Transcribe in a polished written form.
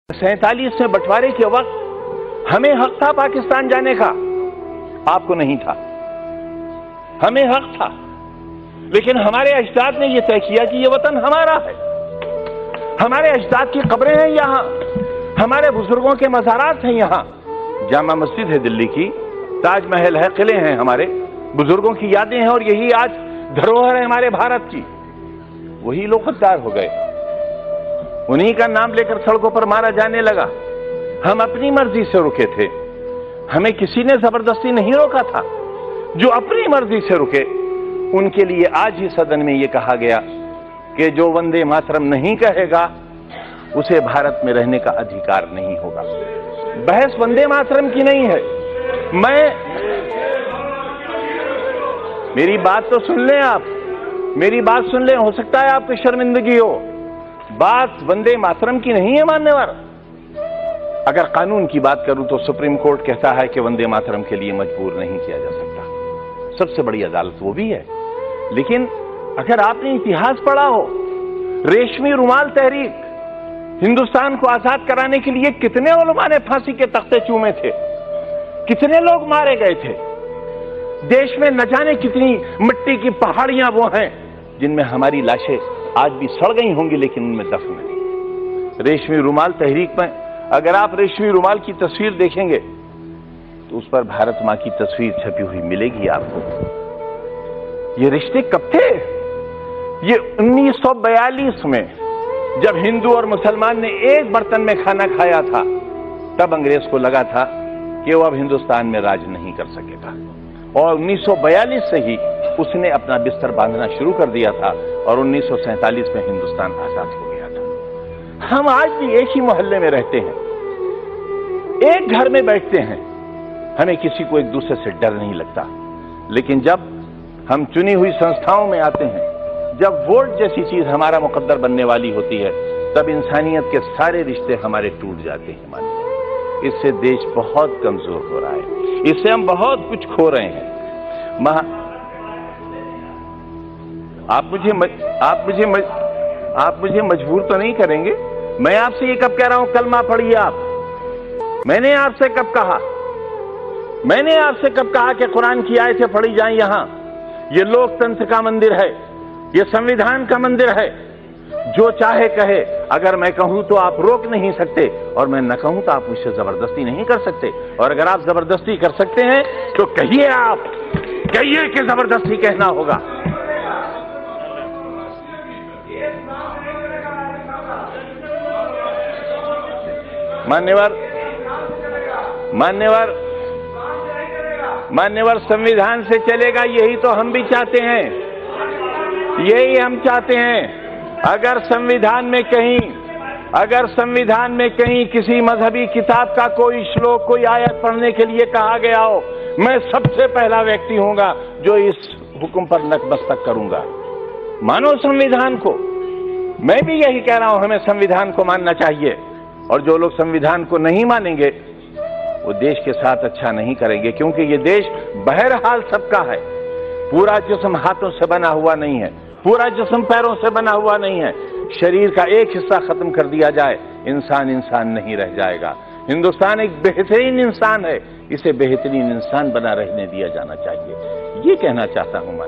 47 में बंटवारे के वक्त हमें हक था पाकिस्तान जाने का, आपको नहीं था। हमें हक था, लेकिन हमारे अजदाद ने यह तय किया कि यह वतन हमारा है। हमारे अजदाद की कब्रें हैं यहां, हमारे बुजुर्गों के मज़ारात हैं यहां। जामा मस्जिद है दिल्ली की, ताजमहल है, किले हैं, हमारे बुजुर्गों की यादें हैं, और यही आज धरोहर है हमारे भारत की। वही लोग गद्दार हो गए, उन्हीं का नाम लेकर सड़कों पर मारा जाने लगा। हम अपनी मर्जी से रुके थे, हमें किसी ने जबरदस्ती नहीं रोका था। जो अपनी मर्जी से रुके उनके लिए आज ही सदन में यह कहा गया कि जो वंदे मातरम नहीं कहेगा उसे भारत में रहने का अधिकार नहीं होगा। बहस वंदे मातरम की नहीं है। मेरी बात तो सुन लें आप, मेरी बात सुन लें, हो सकता है आपको शर्मिंदगी हो। बात वंदे मातरम की नहीं है मान्यवर। अगर कानून की बात करूं तो सुप्रीम कोर्ट कहता है कि वंदे मातरम के लिए मजबूर नहीं किया जा सकता, सबसे बड़ी अदालत वो भी है। लेकिन अगर आपने इतिहास पढ़ा हो, रेशमी रुमाल तहरीक, हिंदुस्तान को आजाद कराने के लिए कितने उलमा ने फांसी के तख्ते चूमे थे, कितने लोग मारे गए थे। देश में न जाने कितनी मिट्टी की पहाड़ियां वो हैं जिनमें हमारी लाशें आज भी सड़ गई होंगी, लेकिन उनमें दफन नहीं। रेशमी रुमाल तहरीक में अगर आप रेशमी रुमाल की तस्वीर देखेंगे तो उस पर भारत मां की तस्वीर छपी हुई मिलेगी आपको। ये रिश्ते कब थे? ये 1942 में जब हिंदू और मुसलमान ने एक बर्तन में खाना खाया था, तब अंग्रेज को लगा था कि वो अब हिंदुस्तान में राज नहीं कर सकेगा, और 1942 से ही उसने अपना बिस्तर बांधना शुरू कर दिया था, और 1947 में हिंदुस्तान आजाद हो गया था। हम आज भी एक ही मोहल्ले में रहते हैं, एक घर में बैठते हैं, हमें किसी को एक दूसरे से डर नहीं लगता। लेकिन जब हम चुनी हुई संस्थाओं में आते हैं, जब वोट जैसी चीज हमारा मुकद्दर बनने वाली होती है, तब इंसानियत के सारे रिश्ते हमारे टूट जाते हैं। मानिए, इससे देश बहुत कमजोर हो रहा है, इससे हम बहुत कुछ खो रहे हैं। आप मुझे मजबूर तो नहीं करेंगे? मैं आपसे ये कब कह रहा हूं कलमा पढ़िए आप? मैंने आपसे कब कहा? मैंने आपसे कब कहा कि कुरान की आयतें पढ़ी जाएं? यहां ये लोकतंत्र का मंदिर है, ये संविधान का मंदिर है। जो चाहे कहे, अगर मैं कहूं तो आप रोक नहीं सकते, और मैं न कहूं तो आप मुझसे जबरदस्ती नहीं कर सकते। और अगर आप जबरदस्ती कर सकते हैं तो कहिए, आप कहिए कि जबरदस्ती कहना होगा। मान्यवर संविधान से चलेगा, यही तो हम भी चाहते हैं, यही हम चाहते हैं। अगर संविधान में कहीं किसी मजहबी किताब का कोई श्लोक, कोई आयत पढ़ने के लिए कहा गया हो, मैं सबसे पहला व्यक्ति हूंगा जो इस हुक्म पर नतमस्तक करूंगा। मानो संविधान को। मैं भी यही कह रहा हूं, हमें संविधान को मानना चाहिए, और जो लोग संविधान को नहीं मानेंगे वो देश के साथ अच्छा नहीं करेंगे, क्योंकि ये देश बहरहाल सबका है। पूरा जिस्म हाथों से बना हुआ नहीं है, पूरा जिस्म पैरों से बना हुआ नहीं है। शरीर का एक हिस्सा खत्म कर दिया जाए, इंसान इंसान नहीं रह जाएगा। हिंदुस्तान एक बेहतरीन इंसान है, इसे बेहतरीन इंसान बना रहने दिया जाना चाहिए, ये कहना चाहता हूं मैं।